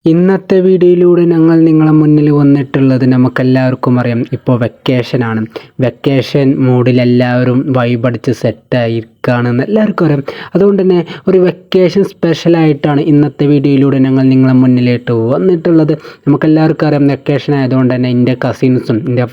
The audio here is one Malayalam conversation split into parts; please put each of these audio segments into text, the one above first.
ഇന്നത്തെ വീഡിയോയിലൂടെ ഞങ്ങൾ നിങ്ങളെ മുന്നിൽ വന്നിട്ടുള്ളത് നമുക്കെല്ലാവർക്കും അറിയാം, ഇപ്പോൾ വെക്കേഷനാണ്. വെക്കേഷൻ മൂഡിൽ എല്ലാവരും വൈബടിച്ച് സെറ്റായിരിക്കുകയാണെന്ന് എല്ലാവർക്കും അറിയാം. അതുകൊണ്ട് തന്നെ ഒരു വെക്കേഷൻ സ്പെഷ്യലായിട്ടാണ് ഇന്നത്തെ വീഡിയോയിലൂടെ ഞങ്ങൾ നിങ്ങളെ മുന്നിലേക്ക് വന്നിട്ടുള്ളത്. നമുക്കെല്ലാവർക്കും അറിയാം, വെക്കേഷൻ ആയതുകൊണ്ട് തന്നെ എൻ്റെ എൻ്റെ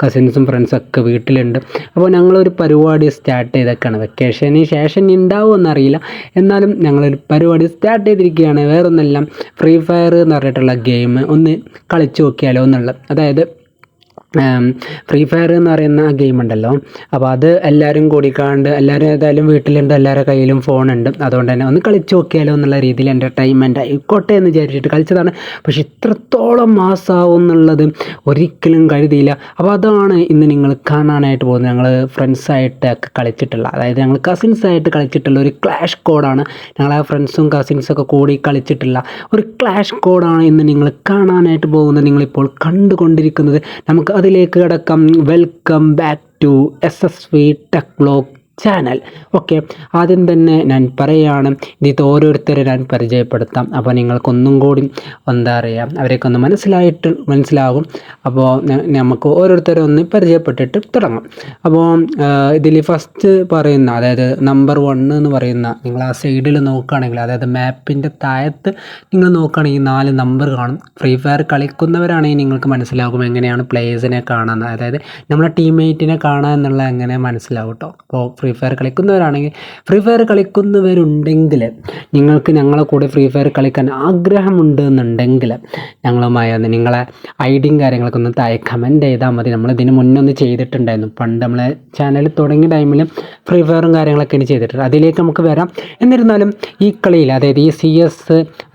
കസിൻസും ഫ്രണ്ട്സൊക്കെ വീട്ടിലുണ്ട്. അപ്പോൾ ഞങ്ങളൊരു പരിപാടി സ്റ്റാർട്ട് ചെയ്തൊക്കെയാണ്. വെക്കേഷന് ശേഷം ഉണ്ടാവുമെന്നറിയില്ല, എന്നാലും ഞങ്ങളൊരു പരിപാടി സ്റ്റാർട്ട് ചെയ്തിരിക്കുകയാണ്. വേറൊന്നെല്ലാം ഫ്രീ ഫയർ എന്ന് പറഞ്ഞിട്ടുള്ള ഗെയിം ഒന്ന് കളിച്ചു നോക്കിയാലോ എന്നുള്ളത്. അതായത് ഫ്രീ ഫയർ എന്ന് പറയുന്ന ഗെയിം ഉണ്ടല്ലോ, അപ്പോൾ അത് എല്ലാവരും കൂടിക്കാണ്ട് എല്ലാവരും ഏതായാലും വീട്ടിലുണ്ട്, എല്ലാവരുടെ കയ്യിലും ഫോണുണ്ട്. അതുകൊണ്ട് തന്നെ ഒന്ന് കളിച്ചു നോക്കിയാലോ എന്നുള്ള രീതിയിൽ എൻ്റർടൈൻമെൻ്റ് ആയിക്കോട്ടെ എന്ന് വിചാരിച്ചിട്ട് കളിച്ചതാണ്. പക്ഷെ ഇത്രത്തോളം മാസമാവും എന്നുള്ളത് ഒരിക്കലും കരുതിയില്ല. അപ്പോൾ അതാണ് ഇന്ന് നിങ്ങൾ കാണാനായിട്ട് പോകുന്നത്. ഞങ്ങൾ ഫ്രണ്ട്സായിട്ടൊക്കെ കളിച്ചിട്ടുള്ള, അതായത് ഞങ്ങൾ കസിൻസായിട്ട് കളിച്ചിട്ടുള്ള ഒരു ക്ലാഷ് കോഡാണ്. ഞങ്ങൾ ആ ഫ്രണ്ട്സും കസിൻസൊക്കെ കൂടി കളിച്ചിട്ടുള്ള ഒരു ക്ലാഷ് കോഡാണ് ഇന്ന് നിങ്ങൾ കാണാനായിട്ട് പോകുന്നത്, നിങ്ങളിപ്പോൾ കണ്ടുകൊണ്ടിരിക്കുന്നത്. നമുക്ക് അതിലേക്ക് കിടക്കാം. Welcome back to SSV tech vlog channel. Okay, ആദ്യം തന്നെ ഞാൻ പറയുകയാണ്, ഇത് ഓരോരുത്തരെ ഞാൻ പരിചയപ്പെടുത്താം. അപ്പോൾ നിങ്ങൾക്കൊന്നും കൂടി എന്താ പറയുക, അവരെയൊക്കെ ഒന്ന് മനസ്സിലാകും. അപ്പോൾ നമുക്ക് ഓരോരുത്തരെ ഒന്ന് പരിചയപ്പെട്ടിട്ട് തുടങ്ങാം. അപ്പോൾ ഇതിൽ ഫസ്റ്റ് പറയുന്ന, അതായത് നമ്പർ 1 എന്ന് പറയുന്ന, നിങ്ങൾ ആ സൈഡിൽ നോക്കുകയാണെങ്കിൽ, അതായത് മാപ്പിൻ്റെ താഴത്ത് നിങ്ങൾ നോക്കുകയാണെങ്കിൽ 4 നമ്പർ കാണും. ഫ്രീ ഫയർ കളിക്കുന്നവരാണെങ്കിൽ നിങ്ങൾക്ക് മനസ്സിലാകും എങ്ങനെയാണ് പ്ലേയേഴ്സിനെ കാണുന്നത്, അതായത് നമ്മളെ ടീംമേറ്റിനെ കാണുക എന്നുള്ള എങ്ങനെ മനസ്സിലാവും കേട്ടോ. അപ്പോൾ ഫ്രീ ഫയർ കളിക്കുന്നവരുണ്ടെങ്കിൽ, നിങ്ങൾക്ക് ഞങ്ങളെ കൂടെ ഫ്രീ ഫയർ കളിക്കാൻ ആഗ്രഹമുണ്ട് എന്നുണ്ടെങ്കിൽ ഞങ്ങളുമായി ഒന്ന് നിങ്ങളെ ഐഡിയും കാര്യങ്ങളൊക്കെ ഒന്ന് താഴെ കമൻറ്റ് ചെയ്താൽ മതി. നമ്മളിതിന് മുന്നേ ഒന്ന് ചെയ്തിട്ടുണ്ടായിരുന്നു. പണ്ട് നമ്മളെ ചാനൽ തുടങ്ങിയ ടൈമിൽ ഫ്രീ ഫയറും കാര്യങ്ങളൊക്കെയാണ് ചെയ്തിട്ടുണ്ട്. അതിലേക്ക് നമുക്ക് വരാം. എന്നിരുന്നാലും ഈ കളിയിൽ, അതായത് ഈ CS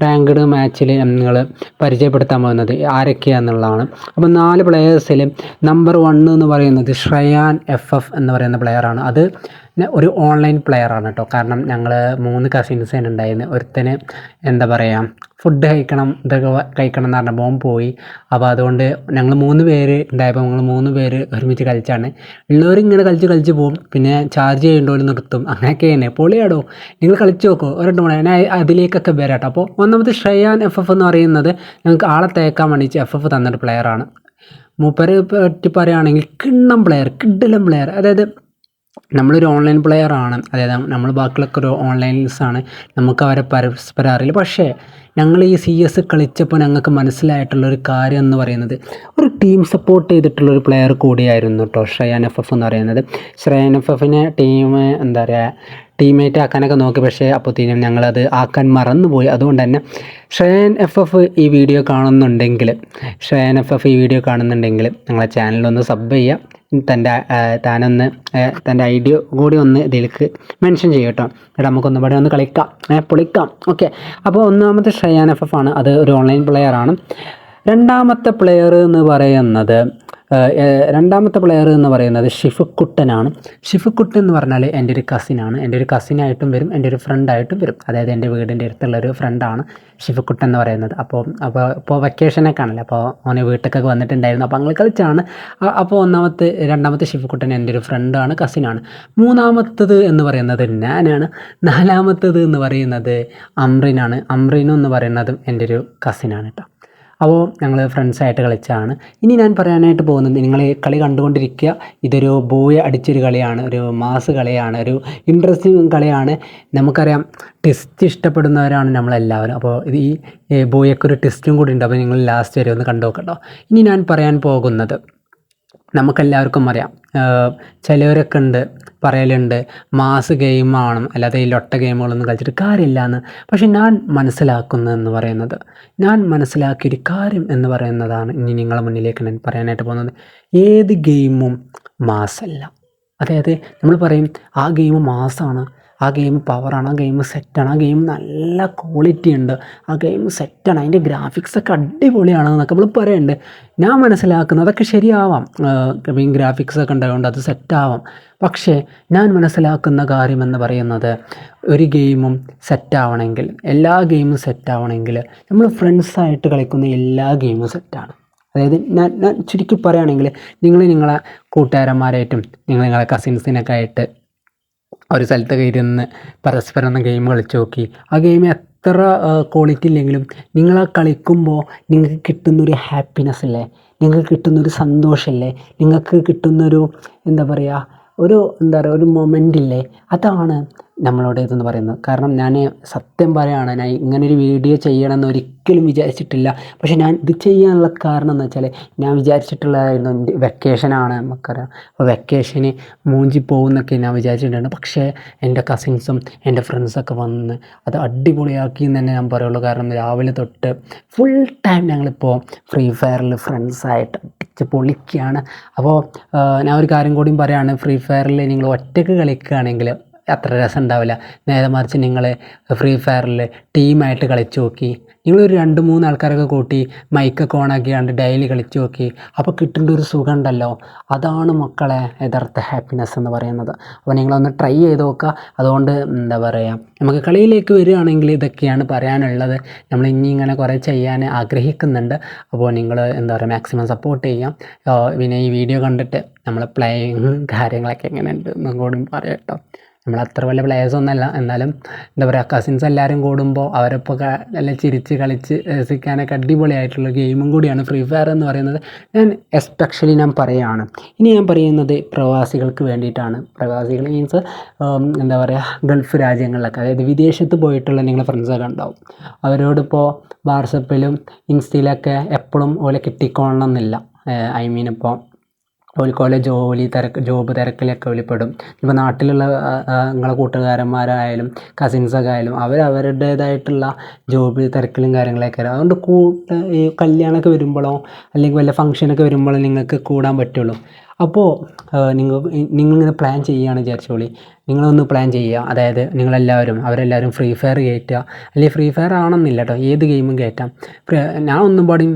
റാങ്ക്ഡ് മാച്ചിൽ നിങ്ങൾ പരിചയപ്പെടുത്താൻ പോകുന്നത് ആരൊക്കെയാണെന്നുള്ളതാണ്. അപ്പോൾ 4 പ്ലെയേഴ്സിൽ നമ്പർ 1 എന്ന് പറയുന്നത് ശ്രയാൻ FF എന്ന് പറയുന്ന പ്ലെയറാണ്. അത് ഒരു ഓൺലൈൻ പ്ലെയറാണ് കേട്ടോ. കാരണം ഞങ്ങൾ 3 കസിൻസേന് ഉണ്ടായിരുന്നു. ഒരുത്തന് എന്താ പറയുക, ഫുഡ് ഇതൊക്കെ കഴിക്കണം എന്ന് പറഞ്ഞപ്പോൾ പോയി. അപ്പോൾ അതുകൊണ്ട് ഞങ്ങൾ 3 പേര് ഉണ്ടായപ്പോൾ ഞങ്ങൾ 3 പേര് ഒരുമിച്ച് കളിച്ചാണ്. ഉള്ളവരിങ്ങനെ കളിച്ച് പോകും, പിന്നെ ചാർജ് ചെയ്യേണ്ടവർ നിർത്തും. അങ്ങനെയൊക്കെ തന്നെ. പൊളിയാടോ, നിങ്ങൾ കളിച്ച് നോക്കോ, ഒരെണ്ണം കൂടെ ഞാൻ അതിലേക്കൊക്കെ വരാം കേട്ടോ. അപ്പോൾ ഒന്നാമത് ശ്രയാൻ FF എന്ന് പറയുന്നത് ഞങ്ങൾക്ക് ആളെ തേക്കാൻ വേണ്ടി FF തന്നൊരു പ്ലെയറാണ്. മൂപ്പരെ പറ്റി പറയുകയാണെങ്കിൽ കിടിലൻ പ്ലെയർ. അതായത് നമ്മളൊരു ഓൺലൈൻ പ്ലെയറാണ്, അതായത് നമ്മൾ ബാക്കിയുള്ളൊക്കെ ഒരു ഓൺലൈൻസാണ്, നമുക്ക് അവരെ പരസ്പരം അറിയില്ല. പക്ഷേ ഞങ്ങൾ ഈ CS കളിച്ചപ്പോൾ ഞങ്ങൾക്ക് മനസ്സിലായിട്ടുള്ളൊരു കാര്യം എന്ന് പറയുന്നത്, ഒരു ടീം സപ്പോർട്ട് ചെയ്തിട്ടുള്ളൊരു പ്ലെയർ കൂടിയായിരുന്നു കേട്ടോ ശ്രയാൻ FF എന്ന് പറയുന്നത്. ശ്രയാൻ FFനെ എന്താ പറയുക, ടീമേറ്റ് ആക്കാനൊക്കെ നോക്കി, പക്ഷേ അപ്പോഴത്തേനും ഞങ്ങളത് ആക്കാൻ മറന്നുപോയി. അതുകൊണ്ട് തന്നെ ശ്രയാൻ FF ഈ വീഡിയോ കാണുന്നുണ്ടെങ്കിൽ ഞങ്ങളെ ചാനലൊന്ന് സബ് ചെയ്യുക. തൻ്റെ ഐഡിയ കൂടി ഒന്ന് ഇതിലേക്ക് മെൻഷൻ ചെയ്യും കേട്ടോ. എന്നിട്ട് നമുക്കൊന്നും ഇവിടെ ഒന്ന് പൊളിക്കാം. ഓക്കെ, അപ്പോൾ ഒന്നാമത്തെ ശ്രയാൻ FF ആണ്. അത് ഒരു ഓൺലൈൻ പ്ലെയറാണ്. രണ്ടാമത്തെ പ്ലെയർ എന്ന് പറയുന്നത് ഷിഫുക്കുട്ടനാണ്. ഷിഫുക്കുട്ടൻ എന്ന് പറഞ്ഞാൽ എൻ്റെ ഒരു കസിനാണ്. എൻ്റെ ഒരു കസിനായിട്ടും വരും, എൻ്റെ ഒരു ഫ്രണ്ടായിട്ടും വരും. അതായത് എൻ്റെ വീടിൻ്റെ അടുത്തുള്ളൊരു ഫ്രണ്ടാണ് ഷിഫുക്കുട്ടൻ എന്ന് പറയുന്നത്. അപ്പോൾ വെക്കേഷനൊക്കെ ആണല്ലോ, അപ്പോൾ അവന് വീട്ടിലേക്കൊക്കെ വന്നിട്ടുണ്ടായിരുന്നു. അപ്പോൾ അങ്ങനെ കളിച്ചാണ്. അപ്പോൾ രണ്ടാമത്തെ ഷിഫുക്കുട്ടൻ എൻ്റെ ഒരു ഫ്രണ്ടാണ്, കസിനാണ്. മൂന്നാമത്തത് എന്ന് പറയുന്നത് ഞാനാണ്. നാലാമത്തത് എന്ന് പറയുന്നത് അമ്രിനാണ്. അമ്രിനു എന്ന് പറയുന്നത് എൻ്റെ ഒരു കസിനാണ് കേട്ടോ. അപ്പോൾ ഞങ്ങൾ ഫ്രണ്ട്സായിട്ട് കളിച്ചതാണ്. ഇനി ഞാൻ പറയാനായിട്ട് പോകുന്നത്, നിങ്ങൾ കളി കണ്ടുകൊണ്ടിരിക്കുക. ഇതൊരു ബോയ് അടിച്ചൊരു കളിയാണ്, ഒരു മാസ് കളിയാണ്, ഒരു ഇൻട്രസ്റ്റിംഗ് കളിയാണ്. നമുക്കറിയാം, ടെസ്റ്റ് ഇഷ്ടപ്പെടുന്നവരാണ് നമ്മളെല്ലാവരും. അപ്പോൾ ഈ ബോയൊക്കെ ഒരു ടെസ്റ്റും കൂടി ഉണ്ട്. അപ്പോൾ നിങ്ങൾ ലാസ്റ്റ് വരെ ഒന്ന് കണ്ടു നോക്കട്ടോ. ഇനി ഞാൻ പറയാൻ പോകുന്നത്, നമുക്കെല്ലാവർക്കും അറിയാം, ചിലവരൊക്കെ പറയലുണ്ട് മാസ് ഗെയിമാണ്, അല്ലാതെ ഈ ലൊട്ട ഗെയിമുകളൊന്നും കളിച്ചിട്ട് കാര്യമില്ല എന്ന്. പക്ഷെ ഞാൻ മനസ്സിലാക്കിയൊരു കാര്യം എന്ന് പറയുന്നതാണ് ഇനി നിങ്ങളുടെ മുന്നിലേക്ക് ഞാൻ പറയാനായിട്ട് പോകുന്നത്. ഏത് ഗെയിമും മാസല്ല. അതായത് നമ്മൾ പറയും ആ ഗെയിം മാസാണ്, ആ ഗെയിം പവറാണ്, ആ ഗെയിം സെറ്റാണ്, ആ ഗെയിം നല്ല ക്വാളിറ്റി ഉണ്ട്, ആ ഗെയിം സെറ്റാണ്, അതിൻ്റെ ഗ്രാഫിക്സൊക്കെ അടിപൊളിയാണ് എന്നൊക്കെ നമ്മൾ പറയുന്നുണ്ട്. ഞാൻ മനസ്സിലാക്കുന്നത് അതൊക്കെ ശരിയാവാം, ഗ്രാഫിക്സൊക്കെ ഉണ്ടായതുകൊണ്ട് അത് സെറ്റാവാം. പക്ഷേ ഞാൻ മനസ്സിലാക്കുന്ന കാര്യം എന്ന് പറയുന്നത്, ഒരു ഗെയിമും സെറ്റാവണമെങ്കിൽ, എല്ലാ ഗെയിമും സെറ്റാവണമെങ്കിൽ നമ്മൾ ഫ്രണ്ട്സായിട്ട് കളിക്കുന്ന എല്ലാ ഗെയിമും സെറ്റാണ്. അതായത് ഞാൻ ചുരുക്കി പറയുകയാണെങ്കിൽ, നിങ്ങളെ കൂട്ടുകാരന്മാരായിട്ടും നിങ്ങളെ കസിൻസിനൊക്കെ ആയിട്ട് ഒരു സ്ഥലത്തൊക്കെ ഇരുന്ന് പരസ്പരം ഒന്ന് ഗെയിം കളിച്ച് നോക്കി. ആ ഗെയിം എത്ര ക്വാളിറ്റി ഇല്ലെങ്കിലും നിങ്ങൾ ആ കളിക്കുമ്പോൾ നിങ്ങൾക്ക് കിട്ടുന്നൊരു ഹാപ്പിനെസ് ഇല്ലേ, നിങ്ങൾക്ക് കിട്ടുന്നൊരു സന്തോഷമില്ലേ, നിങ്ങൾക്ക് കിട്ടുന്നൊരു എന്താ പറയുക, ഒരു മൊമെൻ്റ് ഇല്ലേ, അതാണ് നമ്മളോടേതെന്ന് പറയുന്നത്. കാരണം ഞാൻ സത്യം പറയുകയാണ്, ഞാൻ ഇങ്ങനൊരു വീഡിയോ ചെയ്യണമെന്ന് ഒരിക്കലും വിചാരിച്ചിട്ടില്ല. പക്ഷേ ഞാൻ ഇത് ചെയ്യാനുള്ള കാരണം എന്ന് വെച്ചാൽ, ഞാൻ വിചാരിച്ചിട്ടുള്ളതായിരുന്നു എൻ്റെ വെക്കേഷനാണ്, നമുക്കറിയാം. അപ്പോൾ വെക്കേഷന് മൂഞ്ചി പോകുമെന്നൊക്കെ ഞാൻ വിചാരിച്ചിട്ടുണ്ട്. പക്ഷേ എൻ്റെ കസിൻസും എൻ്റെ ഫ്രണ്ട്സൊക്കെ വന്ന് അത് അടിപൊളിയാക്കി എന്ന് തന്നെ ഞാൻ പറയുള്ളൂ. കാരണം രാവിലെ തൊട്ട് ഫുൾ ടൈം ഞങ്ങളിപ്പോൾ ഫ്രീ ഫയറിൽ ഫ്രണ്ട്സായിട്ട് അടിച്ച് പൊളിക്കുകയാണ്. അപ്പോൾ ഞാൻ ഒരു കാര്യം കൂടിയും പറയുകയാണ്, ഫ്രീ ഫയറിൽ നിങ്ങൾ ഒറ്റയ്ക്ക് കളിക്കുകയാണെങ്കിൽ അത്ര രസം ഉണ്ടാവില്ല. നേരെ മറിച്ച് നിങ്ങൾ ഫ്രീ ഫയറിൽ ടീമായിട്ട് കളിച്ച് നോക്കി, നിങ്ങളൊരു 2-3 ആൾക്കാരൊക്കെ കൂട്ടി മൈക്കൊക്കെ ഓണാക്കിയാണ്ട് ഡെയിലി കളിച്ച് നോക്കി, അപ്പോൾ കിട്ടേണ്ട ഒരു സുഖം ഉണ്ടല്ലോ, അതാണ് മക്കളെ യഥാർത്ഥ ഹാപ്പിനെസ് എന്ന് പറയുന്നത്. അപ്പോൾ നിങ്ങളൊന്ന് ട്രൈ ചെയ്ത് നോക്കുക. അതുകൊണ്ട് എന്താ പറയുക, നമുക്ക് കളിയിലേക്ക് വരികയാണെങ്കിൽ ഇതൊക്കെയാണ് പറയാനുള്ളത്. നമ്മൾ ഇനി ഇങ്ങനെ കുറേ ചെയ്യാൻ ആഗ്രഹിക്കുന്നുണ്ട്. അപ്പോൾ നിങ്ങൾ എന്താ പറയുക, മാക്സിമം സപ്പോർട്ട് ചെയ്യാം. പിന്നെ ഈ വീഡിയോ കണ്ടിട്ട് നമ്മൾ പ്ലേയിങ് കാര്യങ്ങളൊക്കെ എങ്ങനെയുണ്ട് എന്നും കൂടി പറയാം കേട്ടോ. നമ്മൾ അത്ര വലിയ പ്ലേയേഴ്സൊന്നുമല്ല, എന്നാലും എന്താ പറയുക, കസിൻസ് എല്ലാവരും കൂടുമ്പോൾ അവരൊപ്പം നല്ല ചിരിച്ച് കളിച്ച് രസിക്കാനൊക്കെ അടിപൊളിയായിട്ടുള്ള ഗെയിമും കൂടിയാണ് ഫ്രീ ഫയർ എന്ന് പറയുന്നത്. ഞാൻ എസ്പെഷ്യലി ഞാൻ പറയുകയാണ്. ഇനി ഞാൻ പറയുന്നത് പ്രവാസികൾക്ക് വേണ്ടിയിട്ടാണ്. പ്രവാസികൾ മീൻസ് എന്താ പറയുക, ഗൾഫ് രാജ്യങ്ങളിലൊക്കെ, അതായത് വിദേശത്ത് പോയിട്ടുള്ള നിങ്ങളുടെ ഫ്രണ്ട്സൊക്കെ ഉണ്ടാവും. അവരോടിപ്പോൾ വാട്സപ്പിലും ഇൻസ്റ്റയിലൊക്കെ എപ്പോഴും ഓലെ കിട്ടിക്കോളണം എന്നില്ല. ഐ മീൻ ഇപ്പോൾ ഓൽക്കോലെ ജോബ് തിരക്കിലൊക്കെ വെളിപ്പെടും. ഇപ്പോൾ നാട്ടിലുള്ള നിങ്ങളെ കൂട്ടുകാരന്മാരായാലും കസിൻസൊക്കെ ആയാലും അവരുടേതായിട്ടുള്ള ജോബ് തിരക്കിലും കാര്യങ്ങളൊക്കെ ആയിരുന്നു. അതുകൊണ്ട് ഈ കല്യാണമൊക്കെ വരുമ്പോഴോ അല്ലെങ്കിൽ വല്ല ഫംഗ്ഷനൊക്കെ വരുമ്പോഴോ നിങ്ങൾക്ക് കൂടാൻ പറ്റുള്ളൂ. അപ്പോൾ നിങ്ങളിങ്ങനെ പ്ലാൻ ചെയ്യുകയാണ് വിചാരിച്ചോളി. നിങ്ങളൊന്ന് പ്ലാൻ ചെയ്യുക, അതായത് അവരെല്ലാവരും ഫ്രീ ഫയർ കയറ്റുക, അല്ലെങ്കിൽ ഫ്രീ ഫയർ ആണെന്നില്ല കേട്ടോ, ഏത് ഗെയിമും കയറ്റാം. ഞാൻ ഒന്നും പാടിയും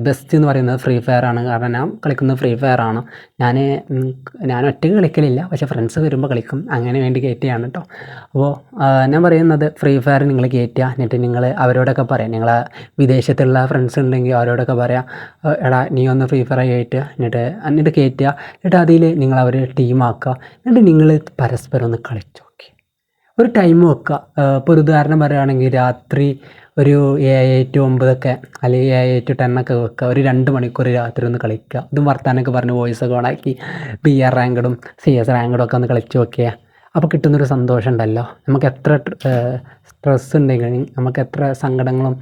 ബെസ്റ്റ് എന്ന് പറയുന്നത് ഫ്രീ ഫയർ ആണ്. കാരണം ഞാൻ കളിക്കുന്നത് ഫ്രീ ഫയർ ആണ്. ഞാൻ ഒറ്റയ്ക്ക് കളിക്കലില്ല, പക്ഷേ ഫ്രണ്ട്സ് വരുമ്പോൾ കളിക്കും, അങ്ങനെ വേണ്ടി കയറ്റുകയാണ് കേട്ടോ. അപ്പോൾ ഞാൻ പറയുന്നത് ഫ്രീ ഫയർ നിങ്ങൾ കയറ്റുക, എന്നിട്ട് നിങ്ങൾ അവരോടൊക്കെ പറയാം, നിങ്ങളെ വിദേശത്തുള്ള ഫ്രണ്ട്സ് ഉണ്ടെങ്കിൽ അവരോടൊക്കെ പറയാം, എടാ നീ ഒന്ന് ഫ്രീ ഫയർ കയറ്റുക, എന്നിട്ട് കയറ്റുക, എന്നിട്ട് അതിൽ നിങ്ങൾ അവർ ടീമാക്കുക, എന്നിട്ട് നിങ്ങൾ പരസ്പരം ഒന്ന് കളിച്ചു നോക്കി, ഒരു ടൈം വെക്കുക. ഇപ്പോൾ ഒരു ഉദാഹരണം പറയുകയാണെങ്കിൽ രാത്രി ഒരു 7 to 9 അല്ലെങ്കിൽ 7 to 10 വെക്കുക, ഒരു 2 മണിക്കൂർ രാത്രി ഒന്ന് കളിക്കുക. ഇതും വർത്താനൊക്കെ പറഞ്ഞ് വോയിസൊക്കെ ഓണാക്കി PR റാങ്കഡും CS റാങ്കഡും ഒക്കെ ഒന്ന് കളിച്ച് നോക്കിയാൽ അപ്പോൾ കിട്ടുന്നൊരു സന്തോഷം ഉണ്ടല്ലോ. നമുക്ക് എത്ര സ്ട്രെസ് ഉണ്ടെങ്കിലും, നമുക്ക് എത്ര സങ്കടങ്ങളും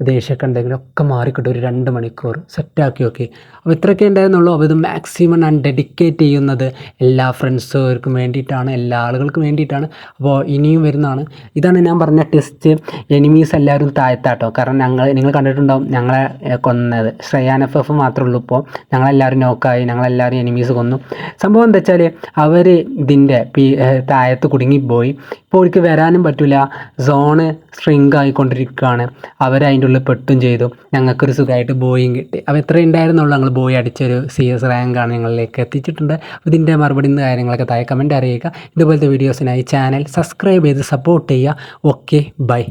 ദേഷ്യമൊക്കെ ഉണ്ടെങ്കിലും ഒക്കെ മാറിക്കിട്ടും ഒരു 2 മണിക്കൂർ സെറ്റാക്കി നോക്കി. അപ്പോൾ ഇത്രയൊക്കെ ഉണ്ടായിരുന്നുള്ളൂ. അപ്പോൾ ഇത് മാക്സിമം ഞാൻ ഡെഡിക്കേറ്റ് ചെയ്യുന്നത് എല്ലാ ഫ്രണ്ട്സുകൾക്കും വേണ്ടിയിട്ടാണ്, എല്ലാ ആളുകൾക്കും വേണ്ടിയിട്ടാണ്. അപ്പോൾ ഇനിയും വരുന്നതാണ്. ഇതാണ് ഞാൻ പറഞ്ഞ ടെസ്റ്റ്. എനിമീസ് എല്ലാവരും താഴ്ത്താട്ടോ. കാരണം നിങ്ങൾ കണ്ടിട്ടുണ്ടാവും ഞങ്ങളെ കൊന്നത് ശ്രയാൻ FF മാത്രമേ ഉള്ളൂ. ഇപ്പോൾ ഞങ്ങളെല്ലാവരും നോക്കായി, ഞങ്ങളെല്ലാവരും എനിമീസ് കൊന്നു. സംഭവം എന്താ വെച്ചാൽ അവർ ഇതിൻ്റെ താഴത്ത് കുടുങ്ങിപ്പോയി. ഇപ്പോൾ അവർക്ക് വരാനും പറ്റില്ല, സോണ് സ്ട്രിങ്ക് ആയിക്കൊണ്ടിരിക്കുകയാണ്. അവരതിൻ്റെ ഉള്ളിൽ പെട്ടും ചെയ്തു. ഞങ്ങൾക്കൊരു സുഖമായിട്ട് ബോയും കിട്ടി. അപ്പോൾ ഇത്ര ഉണ്ടായിരുന്നുള്ളൂ. ഞങ്ങൾ ബോയ് അടിച്ചൊരു CS റാങ്കാണ് ഞങ്ങളിലേക്ക് എത്തിച്ചിട്ടുണ്ട്. അപ്പോൾ ഇതിൻ്റെ മറുപടി കാര്യങ്ങളൊക്കെ താഴെ കമൻറ്റ് അറിയിക്കുക. ഇതുപോലത്തെ വീഡിയോസിനായി ചാനൽ സബ്സ്ക്രൈബ് ചെയ്ത് സപ്പോർട്ട് ചെയ്യുക. Okay, by.